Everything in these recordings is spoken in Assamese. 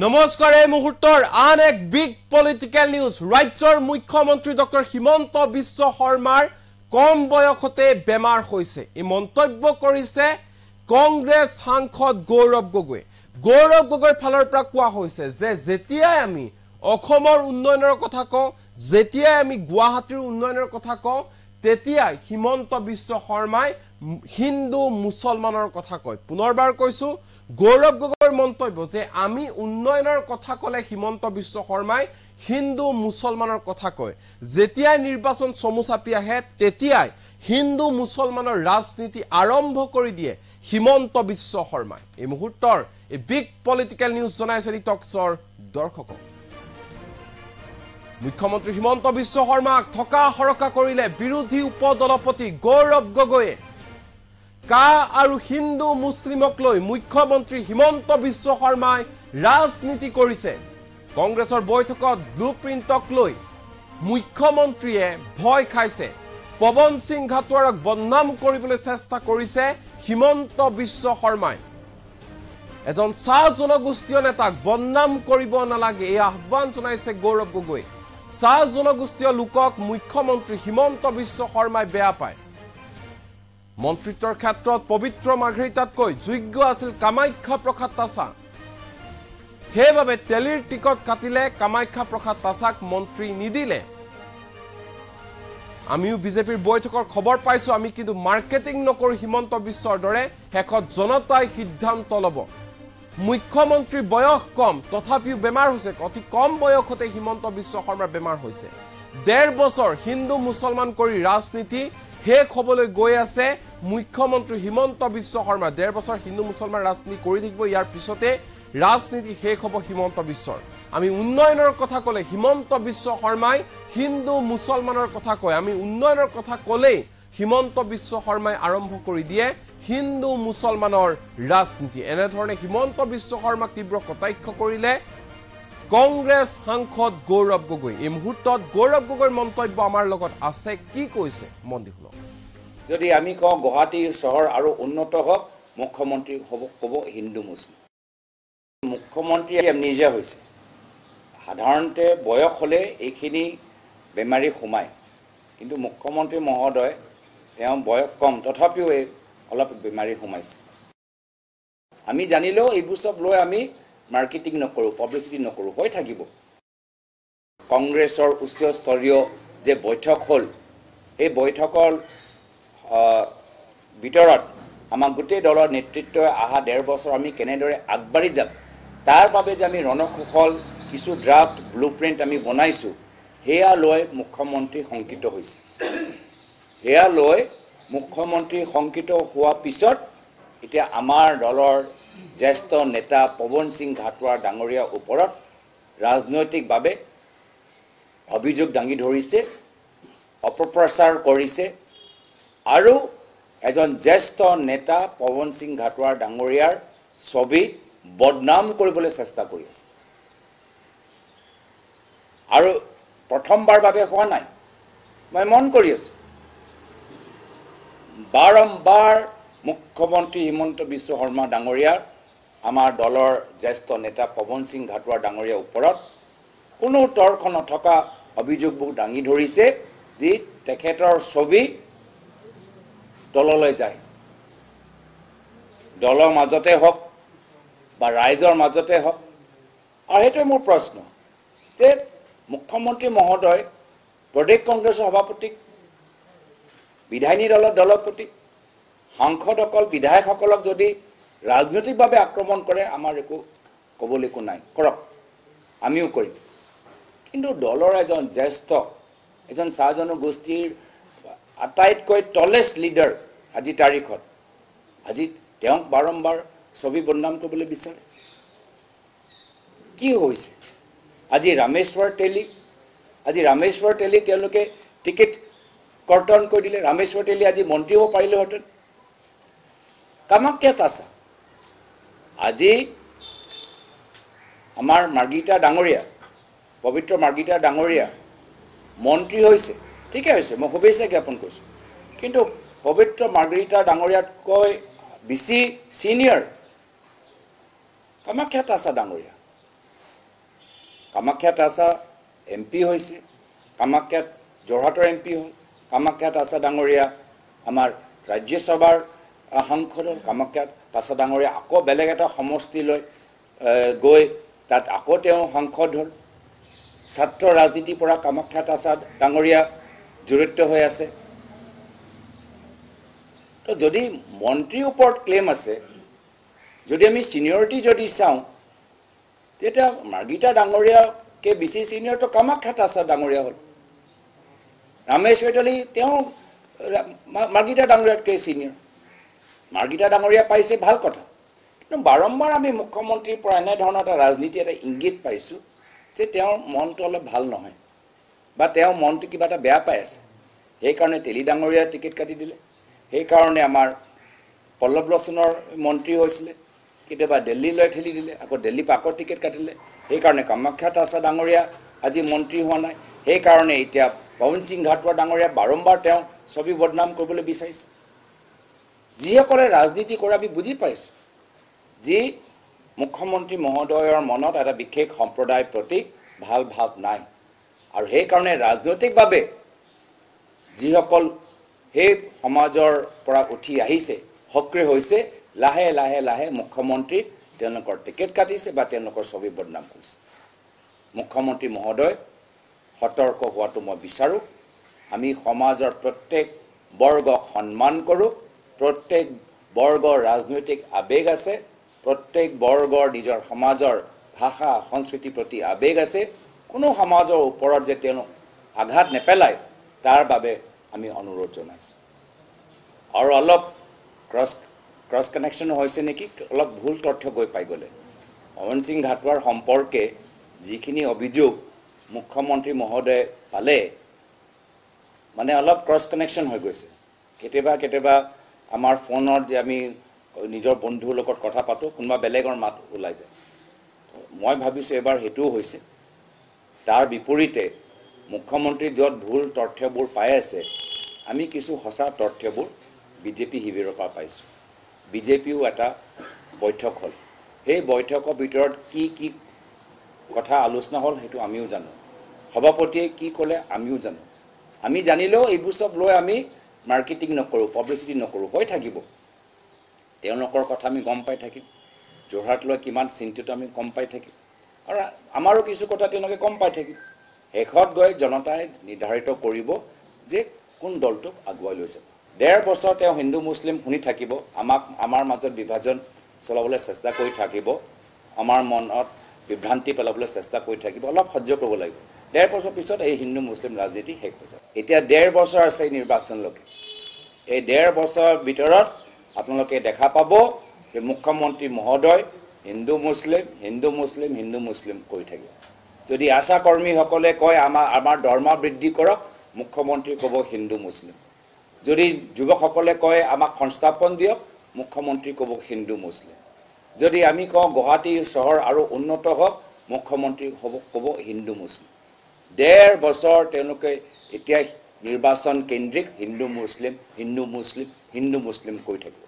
নমস্কাৰ এই মুহূৰ্তৰ আন এক বিগ পলিটিক্যাল নিউজ ৰাজ্যৰ মুখ্যমন্ত্ৰী ডক্টৰ হিমন্ত বিশ্ব শৰ্মাৰ কম বয়সতে বেমাৰ হৈছে এই মন্তব্য কৰিছে কংগ্ৰেছ সাংসদ গৌৰৱ গগৈৰ ফালৰ পৰা কোৱা হৈছে যে যেতিয়াই আমি অসমৰ উন্নয়নৰ কথা কওঁ যেতিয়াই আমি গুৱাহাটীৰ উন্নয়নৰ কথা কওঁ তেতিয়াই হিমন্ত বিশ্ব শৰ্মাই হিন্দু মুছলমানৰ কথা কয় পুনৰবাৰ কৈছো গৌৰৱ গগৈৰ মন্তব্য যে আমি উন্নয়নৰ কথা কলে হিমন্ত বিশ্ব শৰ্মাই হিন্দু মুছলমানৰ কথা কয় যেতিয়াই নিৰ্বাচন চমুচাপি আহে তেতিয়াই হিন্দু মুছলমানৰ ৰাজনীতি আৰম্ভ কৰি দিয়ে হিমন্ত বিশ্ব শৰ্মাই এই মুহূৰ্তৰ এই বিগ পলিটিক্যাল নিউজ জনাইছে টকছৰ দৰ্শকক মুখ্যমন্ত্ৰী হিমন্ত বিশ্ব শৰ্মাক থকা হৰকা কৰিলে বিৰোধী উপদলপতি গৌৰৱ গগৈয়ে কা আৰু হিন্দু মুছলিমক লৈ মুখ্যমন্ত্ৰী হিমন্ত বিশ্ব শৰ্মাই ৰাজনীতি কৰিছে কংগ্ৰেছৰ বৈঠকত ব্লুপ্ৰিণ্টক লৈ মুখ্যমন্ত্ৰীয়ে ভয় খাইছে পৱন সিং ঘাটোৱাৰক বদনাম কৰিবলৈ চেষ্টা কৰিছে হিমন্ত বিশ্ব শৰ্মাই এজন চাহ জনগোষ্ঠীয় নেতাক বদনাম কৰিব নালাগে এই আহ্বান জনাইছে গৌৰৱ গগৈ চাহ জনগোষ্ঠীয় লোকক মুখ্যমন্ত্ৰী হিমন্ত বিশ্ব শৰ্মাই বেয়া পায় মন্ত্ৰিত্বৰ ক্ষেত্ৰত পবিত্ৰ মাৰ্ঘেৰিটাতকৈ যোগ্য আছিল কামাখ্যা প্ৰসাদ তাছা হেবাবে তেলিৰ টিকট কাটিলে কামাখ্যা প্ৰসাদ তাছাক মন্ত্ৰী নিদিলে আমিও বিজেপিৰ বৈঠকৰ খবৰ পাইছো আমি কিন্তু মাৰ্কেটিং নকৰো হিমন্ত বিশ্বৰ দৰে হেকত জনতাই সিদ্ধান্ত লব মুখ্যমন্ত্ৰী বয়স কম তথাপিও বেমাৰ হৈছে অতি কম বয়সতে হিমন্ত বিশ্ব শৰ্মাৰ বেমাৰ হৈছে 1.5 বছৰ হিন্দু মুছলমান কৰি ৰাজনীতি শেষ হ'বলৈ গৈ আছে মুখ্যমন্ত্ৰী হিমন্ত বিশ্ব শৰ্মা 1.5 বছৰ হিন্দু মুছলমান ৰাজনীতি কৰি থাকিব ইয়াৰ পিছতে ৰাজনীতি শেষ হ'ব হিমন্ত বিশ্বৰ আমি উন্নয়নৰ কথা ক'লে হিমন্ত বিশ্ব শৰ্মাই হিন্দু মুছলমানৰ কথা কয় আমি উন্নয়নৰ কথা ক'লে হিমন্ত বিশ্ব শৰ্মাই আৰম্ভ কৰি দিয়ে হিন্দু মুছলমানৰ ৰাজনীতি এনে ধৰণে হিমন্ত বিশ্ব শৰ্মাক তীব্ৰ কটাক্ষ কৰিলে কংগ্ৰেছ সাংসদ গৌৰৱ গগৈ এই মুহূৰ্তত গৌৰৱ গগৈৰ মন্তব্য আমাৰ লগত আছে কি কৈছে মন দি শুনক যদি আমি কওঁ গুৱাহাটী চহৰ আৰু উন্নত হওক মুখ্যমন্ত্ৰী হ'ব হিন্দু মুছলিম মুখ্যমন্ত্ৰী নিজে হৈছে সাধাৰণতে বয়স হ'লে এইখিনি বেমাৰী সোমায় কিন্তু মুখ্যমন্ত্ৰী মহোদয় তেওঁ বয়স কম তথাপিও অলপ বেমাৰী সোমাইছে আমি জানিলেও এইবোৰ সব লৈ আমি মাৰ্কেটিং নকৰো পাব্লিচিটি নকৰো হৈ থাকিব কংগ্ৰেছৰ উচ্চ স্তৰীয় যে বৈঠক হ'ল এই বৈঠকৰ ভিতৰত আমাৰ গোটেই দলৰ নেতৃত্বই আহা 1.5 বছৰ আমি কেনেদৰে আগবাঢ়ি যাম তাৰ বাবে যে আমি ৰণকৌশল কিছু ড্ৰাফট ব্লুপ্ৰিণ্ট আমি বনাইছো হেয়া লৈ মুখ্যমন্ত্ৰী শংকিত হৈছে হেয়া লৈ মুখ্যমন্ত্ৰী শংকিত হোৱা পিছত এতিয়া আমাৰ দলৰ জ্যেষ্ঠ নেতা পৱন সিং ঘাটোৱাৰ ডাঙৰীয়াৰ ওপৰত ৰাজনৈতিকভাৱে অভিযোগ দাঙি ধৰিছে অপপ্ৰচাৰ কৰিছে আৰু এজন জ্যেষ্ঠ নেতা পৱন সিং ঘাটোৱাৰ ডাঙৰীয়াৰ ছবি বদনাম কৰিবলৈ চেষ্টা কৰি আছে আৰু প্ৰথমবাৰ বাবে হোৱা নাই মই মন কৰি আছো বাৰম্বাৰ মুখ্যমন্ত্ৰী হিমন্ত বিশ্ব শৰ্মা ডাঙৰীয়াৰ আমাৰ দলৰ জ্যেষ্ঠ নেতা পৱন সিং ঘাটোৱাৰ ডাঙৰীয়াৰ ওপৰত কোনো তৰ্ক নথকা অভিযোগবোৰ দাঙি ধৰিছে যি তেখেতৰ ছবি দললৈ যায় দলৰ মাজতে হওক বা ৰাইজৰ মাজতে হওক আৰু সেইটো মোৰ প্ৰশ্ন যে মুখ্যমন্ত্ৰী মহোদয় প্ৰদেশ কংগ্ৰেছৰ সভাপতি বিধায়িনী দলৰ দলপতি সাংসদসকল বিধায়কসকলক যদি ৰাজনৈতিকভাৱে আক্ৰমণ কৰে আমাৰ একো ক'বলৈ নাই কৰক আমিও কৰিম কিন্তু দলৰ এজন জ্যেষ্ঠ এজন চাহ জনগোষ্ঠীৰ আটাইতকৈ টলেষ্ট লিডাৰ আজি তাৰিখত আজি তেওঁক বাৰম্বাৰ ছবি বদনাম কৰিবলৈ বিচাৰে কি হৈছে আজি ৰামেশ্বৰ তেলী তেওঁলোকে টিকেট কৰ্তন কৰি দিলে ৰামেশ্বৰ তেলী আজি মন্ত্ৰী হ'ব পাৰিলেহেঁতেন কামাখ্যা তাছা আজি আমাৰ মাৰ্গিতা ডাঙৰীয়া পবিত্ৰ মাৰ্গিতা ডাঙৰীয়া মন্ত্ৰী হৈছে ঠিকে হৈছে মই শুভেচ্ছা জ্ঞাপন কৰিছোঁ কিন্তু পবিত্ৰ মাৰ্গিতা ডাঙৰীয়াতকৈ বেছি সিনিয়ৰ কামাখ্যা তাছা ডাঙৰীয়া কামাখ্যাত আছা MP হৈছে, কামাখ্যাত যোৰহাটৰ MP হ'ল, কামাখ্যাত আছা ডাঙৰীয়া আমাৰ ৰাজ্যসভাৰ সাংসদ হ'ল, কামাখ্যাত আছা ডাঙৰীয়া আকৌ বেলেগ এটা সমষ্টিলৈ গৈ তাত আকৌ তেওঁ সাংসদ হ'ল। ছাত্ৰ ৰাজনীতিৰ পৰা কামাখ্যাত আছা ডাঙৰীয়া জড়িত হৈ আছে। তো যদি মন্ত্ৰীৰ ওপৰত ক্লেইম আছে, যদি আমি ছিনিয়ৰিটি যদি চাওঁ, তেতিয়া মাৰ্গিতা ডাঙৰীয়াকে বেছি ছিনিয়ৰটো কামাখ্যাত আছা ডাঙৰীয়া হ'ল। ৰামেশ চৈতালী তেওঁ মাৰ্গিতা ডাঙৰীয়াতকৈ ছিনিয়ৰ। মাৰ্গিতা ডাঙৰীয়া পাইছে ভাল কথা, কিন্তু বাৰম্বাৰ আমি মুখ্যমন্ত্ৰীৰ পৰা এনেধৰণৰ এটা ৰাজনীতি এটা ইংগিত পাইছোঁ যে তেওঁৰ মনটো অলপ ভাল নহয় বা তেওঁৰ মনটো কিবা এটা বেয়া পাই আছে। সেইকাৰণে তেলী ডাঙৰীয়াৰ টিকেট কাটি দিলে, সেইকাৰণে আমাৰ পল্লৱ লোচনৰ মন্ত্ৰী হৈছিলে, কেতিয়াবা দিল্লীলৈ ঠেলি দিলে, আকৌ দিল্লীৰ পৰা আকৌ টিকেট কাটিলে। সেইকাৰণে কামাখ্যাত আছা ডাঙৰীয়া আজি মন্ত্ৰী হোৱা নাই। সেইকাৰণে এতিয়া পৱন সিং ঘাটোৱাৰ ডাঙৰীয়া বাৰম্বাৰ তেওঁ ছবি বদনাম কৰিবলৈ বিচাৰিছে। যিসকলে ৰাজনীতি কৰে আমি বুজি পাইছোঁ যি মুখ্যমন্ত্ৰী মহোদয়ৰ মনত এটা বিশেষ সম্প্ৰদায়ৰ প্ৰতি ভাল ভাৱ নাই, আৰু সেইকাৰণে ৰাজনৈতিকভাৱে যিসকল সেই সমাজৰ পৰা উঠি আহিছে, সক্ৰিয় হৈছে, লাহে লাহে লাহে মুখ্যমন্ত্ৰী তেওঁলোকৰ টিকেট কাটিছে বা তেওঁলোকৰ ছবি বদনাম কৰিছে। মুখ্যমন্ত্ৰী মহোদয় সতৰ্ক হোৱাটো মই বিচাৰোঁ। আমি সমাজৰ প্ৰত্যেক বৰ্গক সন্মান কৰোঁ, প্ৰত্যেক বৰ্গৰ ৰাজনৈতিক আৱেগ আছে, প্ৰত্যেক বৰ্গৰ নিজৰ সমাজৰ ভাষা সংস্কৃতিৰ প্ৰতি আৱেগ আছে। কোনো সমাজৰ ওপৰত যে তেওঁলোক আঘাত নেপেলায় তাৰ বাবে আমি অনুৰোধ জনাইছোঁ। আৰু অলপ ক্ৰছ কানেকশ্যন হৈছে নেকি, অলপ ভুল তথ্য গৈ পাই গ'লে। পৱন সিং ঘাটোৱাৰ সম্পৰ্কে যিখিনি অভিযোগ মুখ্যমন্ত্ৰী মহোদয়ে পালে, মানে অলপ ক্ৰছ কানেকশ্যন হৈ গৈছে। কেতিয়াবা কেতিয়াবা আমাৰ ফোনত যে আমি নিজৰ বন্ধুৰ লগত কথা পাতোঁ, কোনোবা বেলেগৰ মাত ওলাই যায়। মই ভাবিছোঁ এবাৰ সেইটোও হৈছে। তাৰ বিপৰীতে মুখ্যমন্ত্ৰী য'ত ভুল তথ্যবোৰ পাই আছে, আমি কিছু সঁচা তথ্যবোৰ বিজেপি শিবিৰৰ পৰা পাইছোঁ। বিজেপিও এটা বৈঠক হ'ল, সেই বৈঠকৰ ভিতৰত কি কি কথা আলোচনা হ'ল সেইটো আমিও জানো, সভাপতিয়ে কি ক'লে আমিও জানো। আমি জানিলেও এইবোৰ চব লৈ আমি মাৰ্কেটিং নকৰোঁ, পাব্লিচিটি নকৰোঁ, হৈ থাকিব। তেওঁলোকৰ কথা আমি গম পাই থাকিম, যোৰহাট লৈ কিমান চিন্তিত আমি গম পাই থাকিম, আৰু আমাৰো কিছু কথা তেওঁলোকে গম পাই থাকিম। শেষত গৈ জনতাই নিৰ্ধাৰিত কৰিব যে কোন দলটোক আগুৱাই লৈ যাব। 1.5 বছৰ তেওঁ হিন্দু মুছলিম শুনি থাকিব, আমাৰ মাজত বিভাজন চলাবলৈ চেষ্টা কৰি থাকিব, আমাৰ মনত বিভ্ৰান্তি পেলাবলৈ চেষ্টা কৰি থাকিব। অলপ সহ্য কৰিব লাগিব। 1.5 বছৰ পিছত এই হিন্দু মুছলিম ৰাজনীতি শেষ হৈ যাব। এতিয়া 1.5 বছৰ আছে নিৰ্বাচনলৈকে। এই 1.5 বছৰৰ ভিতৰত আপোনালোকে দেখা পাব যে মুখ্যমন্ত্ৰী মহোদয় হিন্দু মুছলিম হিন্দু মুছলিম হিন্দু মুছলিম কৰি থাকিব। যদি আশা কৰ্মীসকলে কয় আমাৰ দৰমহা বৃদ্ধি কৰক, মুখ্যমন্ত্ৰী ক'ব হিন্দু মুছলিম। যদি যুৱকসকলে কয় আমাক সংস্থাপন দিয়ক, মুখ্যমন্ত্ৰী ক'ব হিন্দু মুছলিম। যদি আমি কওঁ গুৱাহাটী চহৰ আৰু উন্নত হওক, মুখ্যমন্ত্ৰী ক'ব হিন্দু মুছলিম। 1.5 বছৰ তেওঁলোকে এতিয়া নিৰ্বাচন কেন্দ্ৰিক হিন্দু মুছলিম হিন্দু মুছলিম হিন্দু মুছলিম কৰি থাকিব।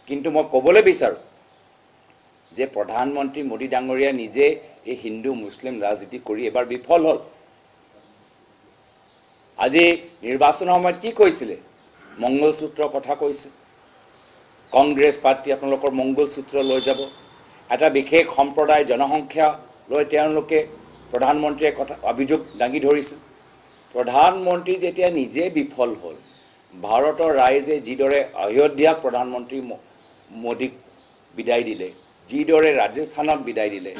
কিন্তু মই ক'বলৈ বিচাৰোঁ যে প্ৰধানমন্ত্ৰী মোদী ডাঙৰীয়া নিজে এই হিন্দু মুছলিম ৰাজনীতি কৰি এবাৰ বিফল হ'ল। আজি নিৰ্বাচনৰ সময়ত কি কৈছিলে? মংগলসূত্ৰৰ কথা কৈছে। কংগ্ৰেছ পাৰ্টি আপোনালোকৰ মংগলসূত্ৰ লৈ যাব, এটা বিশেষ সম্প্ৰদায় জনসংখ্যা লৈ তেওঁলোকে প্ৰধানমন্ত্ৰীয়ে কথা অভিযোগ দাঙি ধৰিছে। প্ৰধানমন্ত্ৰী যেতিয়া নিজে বিফল হ'ল, ভাৰতৰ ৰাইজে যিদৰে অযোধ্যাক প্ৰধানমন্ত্ৰী মোদীক বিদায় দিলে, যিদৰে ৰাজস্থানত বিদায় দিলে,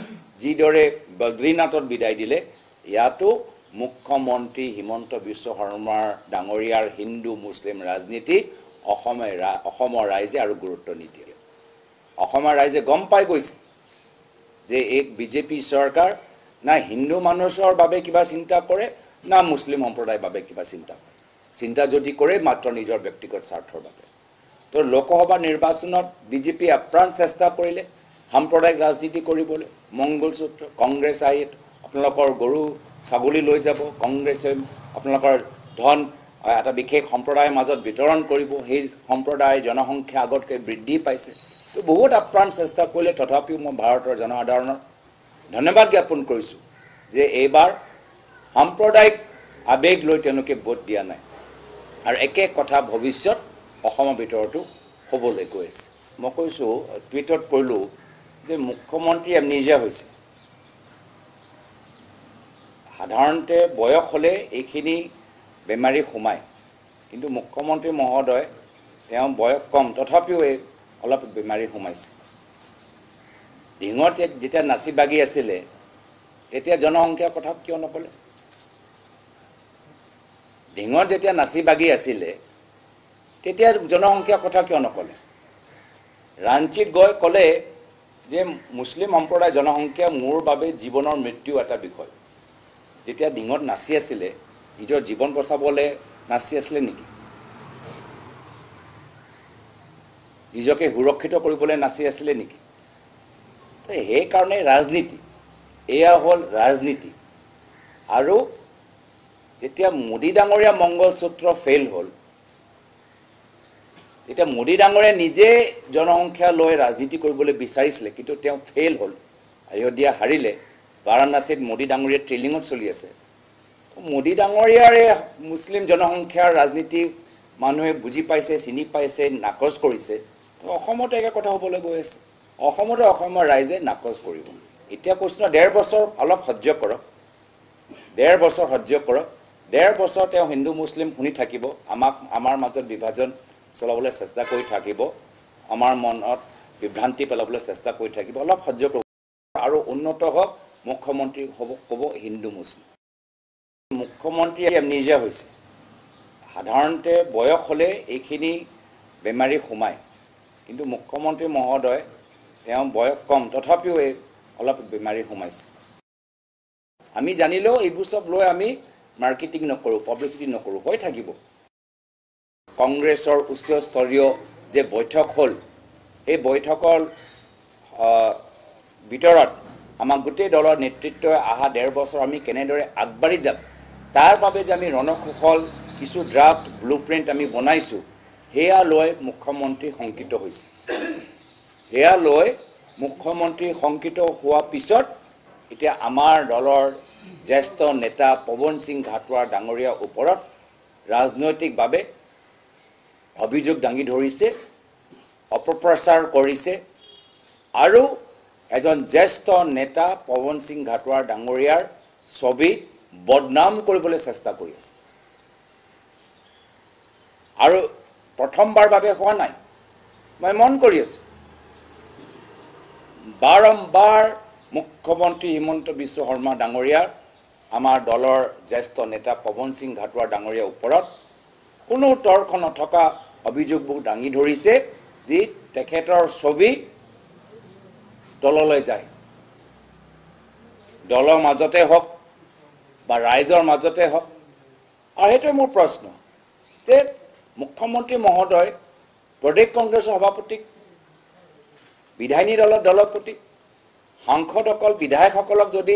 যিদৰে বদ্ৰীনাথত বিদায় দিলে, ইয়াতো মুখ্যমন্ত্ৰী হিমন্ত বিশ্ব শৰ্মাৰ ডাঙৰীয়াৰ হিন্দু মুছলিম ৰাজনীতি অসমৰ ৰাইজে আৰু গুৰুত্ব নিদিয়ে। অসমৰ ৰাইজে গম পাই গৈছে যে এই বিজেপি চৰকাৰ না হিন্দু মানুহৰ বাবে কিবা চিন্তা কৰে, না মুছলিম সম্প্ৰদায়ৰ বাবে কিবা চিন্তা কৰে। চিন্তা যদি কৰে মাত্ৰ নিজৰ ব্যক্তিগত স্বাৰ্থৰ বাবে। তো লোকসভা নিৰ্বাচনত বিজেপি আপ্ৰাণ চেষ্টা কৰিলে সাম্প্ৰদায়িক ৰাজনীতি কৰিবলৈ। মংগলসূত্ৰ কংগ্ৰেছ আহি আপোনালোকৰ গৰু ছাগলী লৈ যাব, কংগ্ৰেছে আপোনালোকৰ ধন এটা বিশেষ সম্প্ৰদায়ৰ মাজত বিতৰণ কৰিব, সেই সম্প্ৰদায়ৰ জনসংখ্যা আগতকৈ বৃদ্ধি পাইছে। তো বহুত আপ্ৰাণ চেষ্টা কৰিলে, তথাপিও মই ভাৰতৰ জনসাধাৰণৰ ধন্যবাদ জ্ঞাপন কৰিছোঁ যে এইবাৰ সাম্প্ৰদায়িক আবেগ লৈ তেওঁলোকে ভোট দিয়া নাই আৰু একে কথা ভৱিষ্যত অসমৰ ভিতৰতো হ'বলৈ গৈ আছে মই কৈছোঁ টুইটত কৰিলোঁ যে মুখ্যমন্ত্ৰী এমনেজিয়া হৈছে সাধাৰণতে বয়স হ'লে এইখিনি বেমাৰী সোমায় কিন্তু মুখ্যমন্ত্ৰী মহোদয় তেওঁ বয়স কম তথাপিও অলপ বেমাৰী সোমাইছে ডিঙত যেতিয়া নাচি বাগি আছিলে তেতিয়া জনসংখ্যাৰ কথা কিয় নকলে ডিঙত যেতিয়া নাচি বাগি আছিলে তেতিয়া জনসংখ্যাৰ কথা কিয় নকলে ৰাঞ্চিত গৈ কলে যে মুছলিম সম্প্ৰদায় জনসংখ্যা মোৰ বাবে জীৱনৰ মৃত্যু এটা বিষয় যেতিয়া ডিঙত নাচি আছিলে নিজৰ জীৱন বচাবলৈ নাচি আছিলে নেকি নিজকে সুৰক্ষিত কৰিবলৈ নাচি আছিলে নেকি তো সেই কাৰণে ৰাজনীতি এয়া হ'ল ৰাজনীতি আৰু যেতিয়া মোদী ডাঙৰীয়া মংগলসূত্ৰ ফেইল হ'ল তেতিয়া মোদী ডাঙৰীয়া নিজে জনসংখ্যা লৈ ৰাজনীতি কৰিবলৈ বিচাৰিছিলে কিন্তু তেওঁ ফেইল হ'ল অযোধ্যা হাৰিলে বাৰাণসীত মোদী ডাঙৰীয়া ট্ৰেলিঙত চলি আছে মোদী ডাঙৰীয়াৰ মুছলিম জনসংখ্যাৰ ৰাজনীতি মানুহে বুজি পাইছে চিনি পাইছে নাকচ কৰিছে তো অসমত একে কথা হ'বলৈ গৈ আছে অসমতে অসমৰ ৰাইজে নাকচ কৰিব এতিয়া কৈছোঁ 1.5 বছৰ অলপ সহ্য কৰক 1.5 বছৰ সহ্য কৰক 1.5 বছৰ তেওঁ হিন্দু মুছলিম শুনি থাকিব আমাৰ মাজত বিভাজন চলাবলৈ চেষ্টা কৰি থাকিব আমাৰ মনত বিভ্ৰান্তি পেলাবলৈ চেষ্টা কৰি থাকিব অলপ সহ্য কৰক আৰু উন্নত হওক মুখ্যমন্ত্ৰী ক'ব হিন্দু মুছলিম মুখ্যমন্ত্ৰী এমনেজিয়া হৈছে সাধাৰণতে বয়স হ'লে এইখিনি বেমাৰী সোমায় কিন্তু মুখ্যমন্ত্ৰী মহোদয় তেওঁ বয়স কম তথাপিও অলপ বেমাৰী সোমাইছে আমি জানিলেও এইবোৰ সব লৈ আমি মাৰ্কেটিং নকৰোঁ পাব্লিচিটি নকৰোঁ হৈ থাকিব কংগ্ৰেছৰ উচ্চস্তৰীয় যে বৈঠক হ'ল এই বৈঠকৰ ভিতৰত আমাৰ গোটেই দলৰ নেতৃত্বই অহা 1.5 বছৰ আমি কেনেদৰে আগবাঢ়ি যাম তাৰ বাবে যে আমি ৰণকৌশল কিছু ড্ৰাফ্ট ব্লুপ্ৰিণ্ট আমি বনাইছোঁ সেয়া লৈ মুখ্যমন্ত্ৰী শংকিত হৈছে সেয়া লৈ মুখ্যমন্ত্ৰী শংকিত হোৱাৰ পিছত এতিয়া আমাৰ দলৰ জ্যেষ্ঠ নেতা পৱন সিং ঘাটোৱাৰ ডাঙৰীয়াৰ ওপৰত ৰাজনৈতিকভাৱে অভিযোগ দাঙি ধৰিছে অপপ্ৰচাৰ কৰিছে আৰু এজন জ্যেষ্ঠ নেতা পৱন সিং ঘাটোৱাৰ ডাঙৰীয়াৰ ছবি বদনাম কৰিবলৈ চেষ্টা কৰি আছে আৰু প্ৰথমবাৰ বাবে হোৱা নাই মই মন কৰি আছোঁ বাৰম্বাৰ মুখ্যমন্ত্ৰী হিমন্ত বিশ্ব শৰ্মা ডাঙৰীয়াৰ আমাৰ দলৰ জ্যেষ্ঠ নেতা পৱন সিং ঘাটোৱাৰ ডাঙৰীয়াৰ ওপৰত কোনো তৰ্ক নথকা অভিযোগবোৰ দাঙি ধৰিছে যি তেখেতৰ ছবি দললৈ যায় দলৰ মাজতে হওক বা ৰাইজৰ মাজতে হওক আৰু সেইটোৱে মোৰ প্ৰশ্ন যে মুখ্যমন্ত্ৰী মহোদয় প্ৰদেশ কংগ্ৰেছৰ সভাপতিক বিধায়িনী দলৰ দলপতি সাংসদসকল বিধায়কসকলক যদি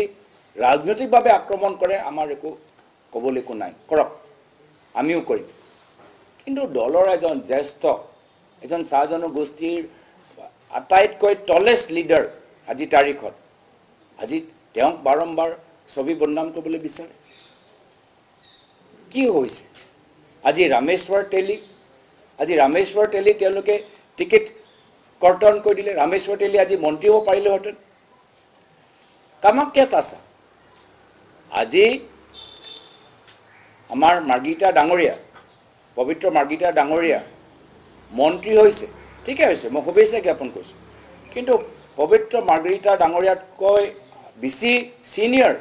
ৰাজনৈতিকভাৱে আক্ৰমণ কৰে আমাৰ একো ক'বলৈ একো নাই কৰক আমিও কৰিম কিন্তু দলৰ এজন জ্যেষ্ঠ এজন চাহ জনগোষ্ঠীৰ আটাইতকৈ টলেষ্ট লিডাৰ আজি তাৰিখত আজি তেওঁক বাৰম্বাৰ ছবি বদনাম কৰিবলৈ বিচাৰে কি হৈছে আজি ৰামেশ্বৰ তেলী তেওঁলোকে টিকেট কৰ্তন কৰি দিলে ৰামেশ্বৰ তেলী আজি মন্ত্ৰী হ'ব পাৰিলেহেঁতেন কামাখ্যা তাছা আজি আমাৰ মাৰ্গিতা ডাঙৰীয়া পবিত্ৰ মাৰ্গিতা ডাঙৰীয়া মন্ত্ৰী হৈছে ঠিকে হৈছে মই শুভেচ্ছা জ্ঞাপন কৰিছোঁ কিন্তু পবিত্ৰ মাৰ্গিতা ডাঙৰীয়াতকৈ বেছি ছিনিয়ৰ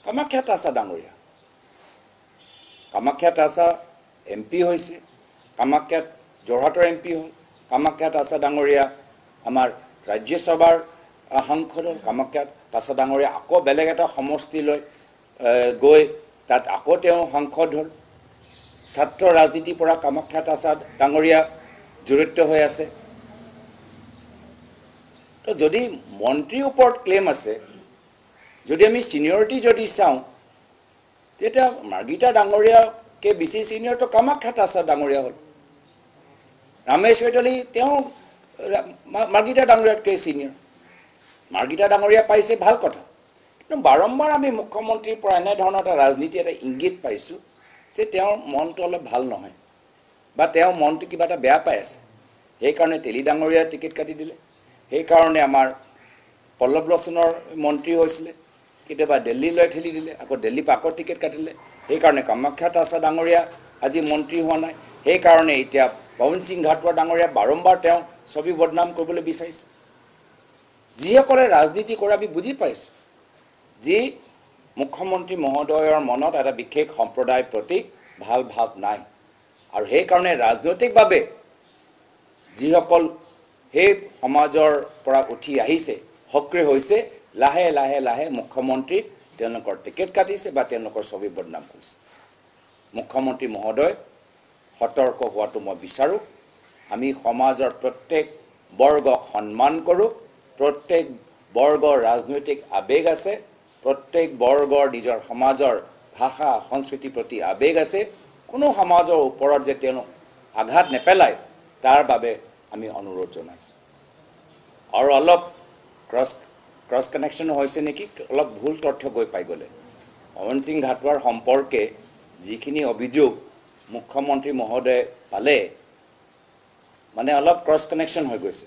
কামাখ্যা তাছা ডাঙৰীয়া কামাখ্যা তাছা MP হৈছে কামাখ্যাত যোৰহাটৰ MP হ'ল কামাখ্যা তাছা ডাঙৰীয়া আমাৰ ৰাজ্যসভাৰ সাংসদ হ'ল কামাখ্যা তাছা ডাঙৰীয়া আকৌ বেলেগ এটা সমষ্টিলৈ গৈ তাত আকৌ তেওঁ সাংসদ হ'ল ছাত্ৰ ৰাজনীতিৰ পৰা কামাখ্যা তাছা ডাঙৰীয়া জড়িত হৈ আছে তো যদি মন্ত্ৰীৰ ওপৰত ক্লেইম আছে যদি আমি ছিনিয়ৰিটি যদি চাওঁ তেতিয়া মাৰ্গিতা ডাঙৰীয়াকে বেছি ছিনিয়ৰ তো কামাখ্যা তাছা ডাঙৰীয়া হ'ল ৰামেশ্বৰ তেলী তেওঁ মাৰ্গিতা ডাঙৰীয়াতকৈ ছিনিয়ৰ মাৰ্গিতা ডাঙৰীয়া পাইছে ভাল কথা বাৰম্বাৰ আমি মুখ্যমন্ত্ৰীৰ পৰা এনেধৰণৰ এটা ৰাজনীতি এটা ইংগিত পাইছোঁ যে তেওঁৰ মনটো অলপ ভাল নহয় বা তেওঁৰ মনটো কিবা এটা বেয়া পাই আছে। সেইকাৰণে তেলী ডাঙৰীয়াৰ টিকেট কাটি দিলে, সেইকাৰণে আমাৰ পল্লৱ লোচনৰ মন্ত্ৰী হৈছিলে, কেতিয়াবা দিল্লীলৈ ঠেলি দিলে, আকৌ দিল্লীৰ পৰা আকৌ টিকেট কাটিলে। সেইকাৰণে কামাখ্যা তাছা ডাঙৰীয়া আজি মন্ত্ৰী হোৱা নাই, সেইকাৰণে এতিয়া পৱন সিং ঘাটোৱাৰ ডাঙৰীয়া বাৰম্বাৰ তেওঁ ছবি বদনাম কৰিবলৈ বিচাৰিছে। যিসকলে ৰাজনীতি কৰে আমি বুজি পাইছোঁ যি মুখ্যমন্ত্ৰী মহোদয়ৰ মনত এটা বিশেষ সম্প্ৰদায়ৰ প্ৰতি ভাল ভাৱ নাই, আৰু সেইকাৰণে ৰাজনৈতিকভাৱে যিসকল সেই সমাজৰ পৰা উঠি আহিছে, সক্ৰিয় হৈছে, লাহে লাহে লাহে মুখ্যমন্ত্ৰী তেওঁলোকৰ টিকেট কাটিছে বা তেওঁলোকৰ ছবি বদনাম কৰিছে। মুখ্যমন্ত্ৰী মহোদয় সতৰ্ক হোৱাটো মই বিচাৰোঁ। আমি সমাজৰ প্ৰত্যেক বৰ্গক সন্মান কৰোঁ, প্ৰত্যেক বৰ্গৰ ৰাজনৈতিক আৱেগ আছে, প্ৰত্যেক বৰ্গৰ নিজৰ সমাজৰ ভাষা সংস্কৃতিৰ প্ৰতি আৱেগ আছে। কোনো সমাজৰ ওপৰত যে তেওঁলোক আঘাত নেপেলায় তাৰ বাবে আমি অনুৰোধ জনাইছোঁ। আৰু অলপ ক্ৰছ কানেকশ্যন হৈছে নেকি, অলপ ভুল তথ্য গৈ পাই গ'লে। পৱন সিং ঘাটোৱাৰ সম্পৰ্কে যিখিনি অভিযোগ মুখ্যমন্ত্ৰী মহোদয়ে পালে, মানে অলপ ক্ৰছ কানেকশ্যন হৈ গৈছে।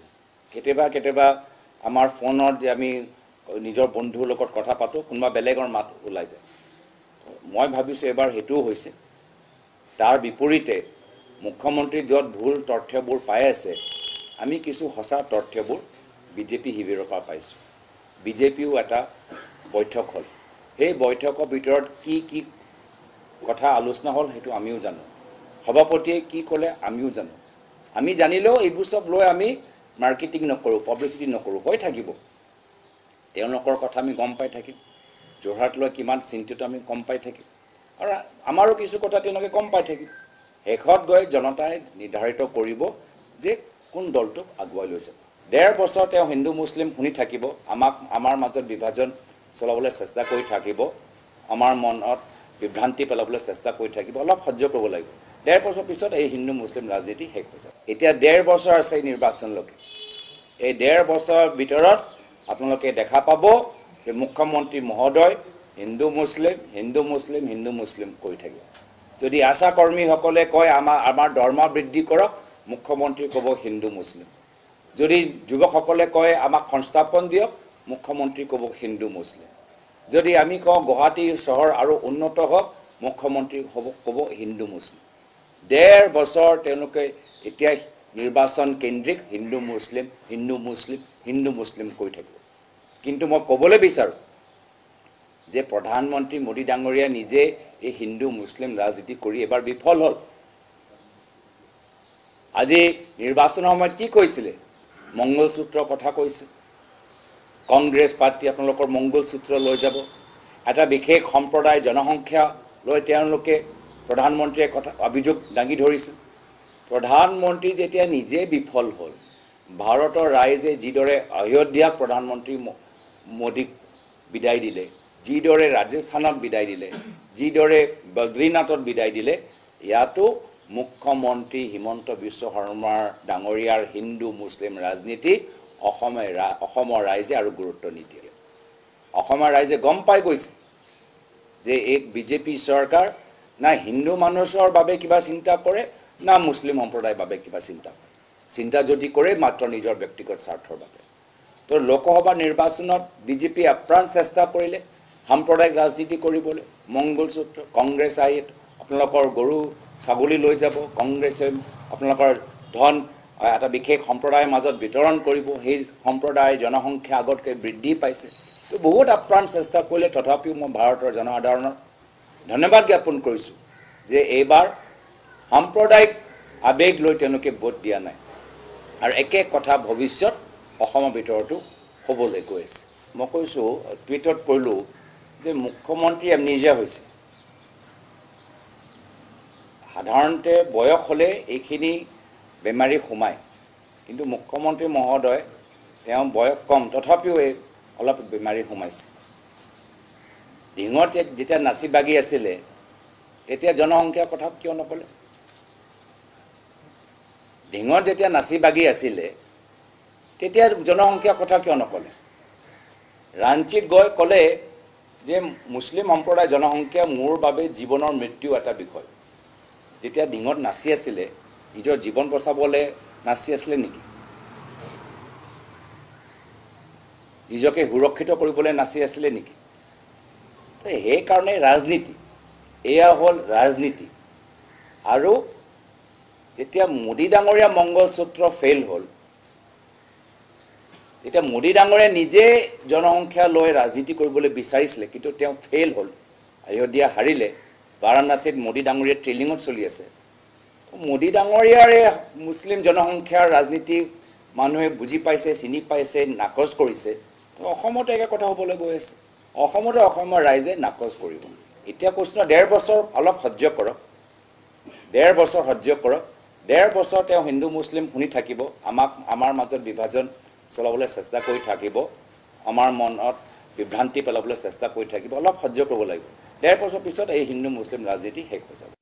কেতিয়াবা আমাৰ ফোনত যে আমি নিজৰ বন্ধুৰ লগত কথা পাতোঁ, কোনোবা বেলেগৰ মাত ওলাই যায়। মই ভাবিছোঁ এবাৰ সেইটোও হৈছে। তাৰ বিপৰীতে মুখ্যমন্ত্ৰী য'ত ভুল তথ্যবোৰ পাই আছে, আমি কিছু সঁচা তথ্যবোৰ বিজেপি শিবিৰৰ পৰা পাইছোঁ। বিজেপিও এটা বৈঠক হ'ল, সেই বৈঠকৰ ভিতৰত কি কি কথা আলোচনা হ'ল সেইটো আমিও জানো, সভাপতিয়ে কি ক'লে আমিও জানো। আমি জানিলেও এইবোৰ চব লৈ আমি মাৰ্কেটিং নকৰোঁ, পাব্লিচিটি নকৰোঁ, হৈ থাকিব। তেওঁলোকৰ কথা আমি গম পাই থাকিম, যোৰহাট লৈ কিমান চিন্তিত আমি গম পাই থাকিম, আৰু আমাৰো কিছু কথা তেওঁলোকে গম পাই থাকিম। শেষত গৈ জনতাই নিৰ্ধাৰিত কৰিব যে কোন দলটোক আগুৱাই লৈ যাব। ১.৫ বছৰ তেওঁ হিন্দু মুছলিম শুনি থাকিব, আমাৰ মাজত বিভাজন চলাবলৈ চেষ্টা কৰি থাকিব, আমাৰ মনত বিভ্ৰান্তি পেলাবলৈ চেষ্টা কৰি থাকিব। অলপ সহ্য কৰিব লাগিব। ১.৫ বছৰ পিছত এই হিন্দু মুছলিম ৰাজনীতি শেষ হৈ যাব। এতিয়া ১.৫ বছৰ আছে এই নিৰ্বাচনলৈকে। এই ১.৫ বছৰৰ ভিতৰত আপোনালোকে দেখা পাব যে মুখ্যমন্ত্ৰী মহোদয় হিন্দু মুছলিম কৰি থাকিব। যদি আশা কৰ্মীসকলে কয় আমাৰ দৰমহা বৃদ্ধি কৰক, মুখ্যমন্ত্ৰী ক'ব হিন্দু মুছলিম। যদি যুৱকসকলে কয় আমাক সংস্থাপন দিয়ক, মুখ্যমন্ত্ৰী ক'ব হিন্দু মুছলিম। যদি আমি কওঁ গুৱাহাটী চহৰ আৰু উন্নত হওক, মুখ্যমন্ত্ৰী ক'ব হিন্দু মুছলিম। ১.৫ বছৰ তেওঁলোকে এতিয়া নিৰ্বাচন কেন্দ্ৰিক হিন্দু মুছলিম কৰি থাকিব। কিন্তু মই ক'বলৈ বিচাৰোঁ যে প্ৰধানমন্ত্ৰী মোদী ডাঙৰীয়া নিজে এই হিন্দু মুছলিম ৰাজনীতি কৰি এবাৰ বিফল হ'ল। আজি নিৰ্বাচনৰ সময়ত কি কৈছিলে? মংগলসূত্ৰৰ কথা কৈছে। কংগ্ৰেছ পাৰ্টি আপোনালোকৰ মংগলসূত্ৰ লৈ যাব, এটা বিশেষ সম্প্ৰদায় জনসংখ্যা লৈ তেওঁলোকে প্ৰধানমন্ত্ৰীয়ে কথা অভিযোগ দাঙি ধৰিছিল। প্ৰধানমন্ত্ৰী যেতিয়া নিজে বিফল হ'ল, ভাৰতৰ ৰাইজে যিদৰে অযোধ্যাক প্ৰধানমন্ত্ৰী মোদীক বিদায় দিলে, যিদৰে ৰাজস্থানত বিদায় দিলে, যিদৰে বদ্ৰীনাথত বিদায় দিলে, ইয়াতো মুখ্যমন্ত্ৰী হিমন্ত বিশ্ব শৰ্মাৰ ডাঙৰীয়াৰ হিন্দু মুছলিম ৰাজনীতি অসমৰ ৰাইজে আৰু গুৰুত্ব নিদিয়ে। অসমৰ ৰাইজে গম পাই গৈছে যে এই বিজেপি চৰকাৰ না হিন্দু মানুহৰ বাবে কিবা চিন্তা কৰে, না মুছলিম সম্প্ৰদায়ৰ বাবে কিবা চিন্তা কৰে। চিন্তা যদি কৰে মাত্ৰ নিজৰ ব্যক্তিগত স্বাৰ্থৰ বাবে। তো লোকসভা নিৰ্বাচনত বিজেপি আপ্ৰাণ চেষ্টা কৰিলে সাম্প্ৰদায়িক ৰাজনীতি কৰিবলৈ। মংগলসূত্ৰ, কংগ্ৰেছ আহি আপোনালোকৰ গৰু ছাগলী লৈ যাব, কংগ্ৰেছে আপোনালোকৰ ধন এটা বিশেষ সম্প্ৰদায়ৰ মাজত বিতৰণ কৰিব, সেই সম্প্ৰদায়ৰ জনসংখ্যা আগতকৈ বৃদ্ধি পাইছে। তো বহুত আপ্ৰাণ চেষ্টা কৰিলে, তথাপিও মই ভাৰতৰ জনসাধাৰণক ধন্যবাদ জ্ঞাপন কৰিছোঁ যে এইবাৰ সাম্প্ৰদায়িক আৱেগ লৈ তেওঁলোকে ভোট দিয়া নাই। আৰু একে কথা ভৱিষ্যত অসমৰ ভিতৰতো হ'বলৈ গৈ আছে। মই কৈছোঁ, টুইটত কৰিলোঁ যে মুখ্যমন্ত্ৰী এমনেজিয়া হৈছে। সাধাৰণতে বয়স হ'লে এইখিনি বেমাৰী সোমায়, কিন্তু মুখ্যমন্ত্ৰী মহোদয় তেওঁ বয়স কম, তথাপিও অলপ বেমাৰী সোমাইছে। ডিঙত যেতিয়া নাচি বাগি আছিলে তেতিয়া জনসংখ্যাৰ কথা কিয় নক'লে? ডিঙত যেতিয়া নাচি বাগি আছিলে তেতিয়া জনসংখ্যাৰ কথা কিয় নক'লে? ৰাঞ্চিত গৈ ক'লে যে মুছলিম সম্প্ৰদায় জনসংখ্যা মোৰ বাবে জীৱনৰ মৃত্যু এটা বিষয় যেতিয়া ডিঙত নাচি আছিলে নিজৰ জীৱন বচাবলৈ নাচি আছিলে নেকি নিজকে সুৰক্ষিত কৰিবলৈ নাচি আছিলে নেকি তো সেইকাৰণে ৰাজনীতি এয়া হ'ল ৰাজনীতি আৰু যেতিয়া মোদী ডাঙৰীয়া মংগলসূত্ৰ ফেইল হ'ল তেতিয়া মোদী ডাঙৰীয়া নিজে জনসংখ্যা লৈ ৰাজনীতি কৰিবলৈ বিচাৰিছিলে কিন্তু তেওঁ ফেইল হ'ল অযোধ্যা হাৰিলে বাৰাণসীত মোদী ডাঙৰীয়া ট্ৰেলিঙত চলি আছে মোদী ডাঙৰীয়াৰে মুছলিম জনসংখ্যাৰ ৰাজনীতি মানুহে বুজি পাইছে চিনি পাইছে নাকচ কৰিছে তো অসমত একে কথা হ'বলৈ গৈ আছে অসমতে অসমৰ ৰাইজে নাকচ কৰিব এতিয়া কৈছোঁ 1.5 বছৰ অলপ সহ্য কৰক 1.5 বছৰ সহ্য কৰক 1.5 বছৰ তেওঁ হিন্দু মুছলিম শুনি থাকিব আমাৰ মাজত বিভাজন চলাবলৈ চেষ্টা কৰি থাকিব আমাৰ মনত বিভ্ৰান্তি পেলাবলৈ চেষ্টা কৰি থাকিব অলপ সহ্য কৰিব লাগিব 1.5 বছৰ পিছত এই হিন্দু মুছলিম ৰাজনীতি শেষ হৈ যাব